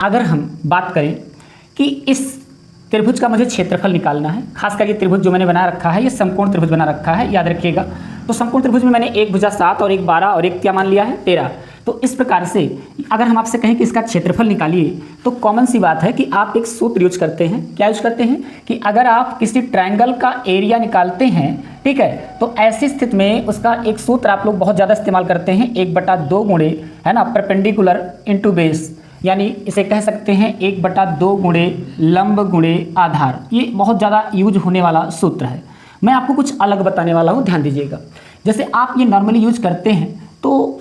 अगर हम बात करें कि इस त्रिभुज का मुझे क्षेत्रफल निकालना है, खासकर ये त्रिभुज जो मैंने बना रखा है ये समकोण त्रिभुज बना रखा है, याद रखिएगा। तो समकोण त्रिभुज में मैंने एक भुजा 7 और एक 12 और एक क्या मान लिया है 13। तो इस प्रकार से अगर हम आपसे कहें कि इसका क्षेत्रफल निकालिए तो कॉमन सी बात है कि आप एक सूत्र यूज करते हैं। क्या यूज करते हैं कि अगर आप किसी ट्रायंगल का एरिया निकालते हैं, ठीक है, तो ऐसी स्थिति में उसका एक सूत्र आप लोग बहुत ज़्यादा इस्तेमाल करते हैं, 1/2 गुणे, है ना, परपेंडिकुलर इंटू बेस, यानी इसे कह सकते हैं 1/2 गुणे लंब गुणे आधार। ये बहुत ज़्यादा यूज होने वाला सूत्र है। मैं आपको कुछ अलग बताने वाला हूँ, ध्यान दीजिएगा। जैसे आप ये नॉर्मली यूज करते हैं तो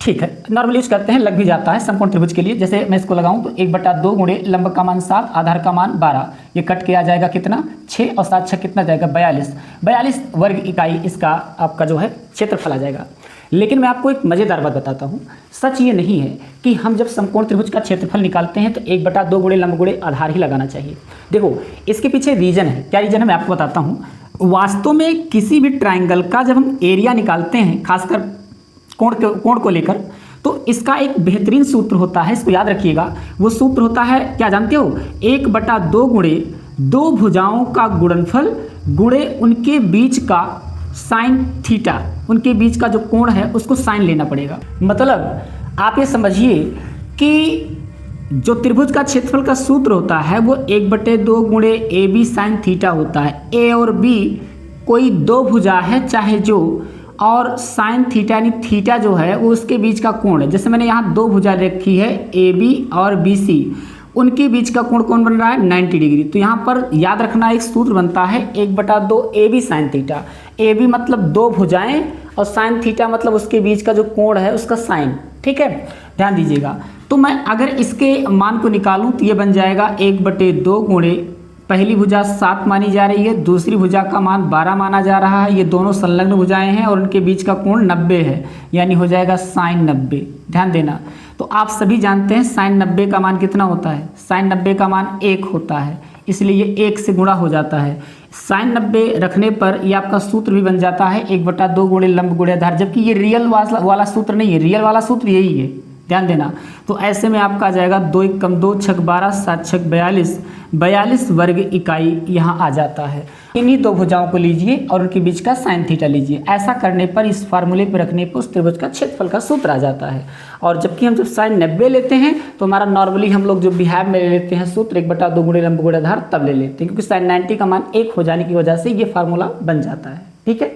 ठीक है, नॉर्मली यूज करते हैं, लग भी जाता है समकोण त्रिभुज के लिए। जैसे मैं इसको लगाऊं तो 1/2 गुणे लंब का मान 7, आधार का मान 12, ये कट के आ जाएगा कितना 6 और 7 6 कितना जाएगा 42 वर्ग इकाई इसका आपका जो है क्षेत्रफल आ जाएगा। लेकिन मैं आपको एक मज़ेदार बात बताता हूँ, सच ये नहीं है कि हम जब समकोण त्रिभुज का क्षेत्रफल निकालते हैं तो 1/2 गुणे लंब गुणे आधार ही लगाना चाहिए। देखो इसके पीछे रीजन है, क्या रीजन है मैं आपको बताता हूँ। वास्तव में किसी भी ट्राइंगल का जब हम एरिया निकालते हैं, खासकर कोण को लेकर, तो इसका एक बेहतरीन सूत्र होता है, इसको याद रखिएगा। वो सूत्र होता है, क्या जानते हो, 1/2 गुणे दो भुजाओं का गुणनफल गुणे उनके बीच का साइन थीटा, उनके बीच का जो कोण है उसको साइन लेना पड़ेगा। मतलब आप ये समझिए कि जो त्रिभुज का क्षेत्रफल का सूत्र होता है वो 1/2 गुणे ए बी साइन थीटा होता है। ए और बी कोई दो भुजा है चाहे जो, और साइन थीटा यानी थीटा जो है वो उसके बीच का कोण है। जैसे मैंने यहाँ दो भुजा रखी है ए बी और बी सी, उनके बीच का कोण कौन बन रहा है 90 डिग्री। तो यहाँ पर याद रखना एक सूत्र बनता है 1/2 A B sine theta. A B मतलब दो भुजाएं और साइन थीटा मतलब उसके बीच का जो कोण है उसका साइन, ठीक है, ध्यान दीजिएगा। तो मैं अगर इसके मान को निकालूं तो ये बन जाएगा 1/2 गुणे, पहली भुजा 7 मानी जा रही है, दूसरी भुजा का मान 12 माना जा रहा है। ये दोनों संलग्न भुजाएं हैं और उनके बीच का कोण 90 है, यानी हो जाएगा साइन 90। ध्यान देना। तो आप सभी जानते हैं साइन 90 का मान कितना होता है, साइन 90 का मान 1 होता है, इसलिए ये 1 से गुणा हो जाता है। साइन 90 रखने पर ये आपका सूत्र भी बन जाता है 1/2 गुणे लंब गुणे आधार, जबकि ये रियल वाला सूत्र नहीं है, रियल वाला सूत्र यही है, ध्यान देना। तो ऐसे में आपका आ जाएगा 2 × 2 = 6 12 7 6 42 वर्ग इकाई यहाँ आ जाता है। इन्हीं दो भुजाओं को लीजिए और उनके बीच का साइन थीटा लीजिए। ऐसा करने पर इस फार्मूले पर रखने पर उस त्रिभुज का क्षेत्रफल का सूत्र आ जाता है। और जबकि हम जब साइन 90 लेते हैं तो हमारा नॉर्मली हम लोग जो बिहार में ले लेते हैं सूत्र 1/2 गुणे लंब गुणे आधार, तब ले लेते हैं, क्योंकि साइन 90 का मान 1 हो जाने की वजह से ये फार्मूला बन जाता है, ठीक है।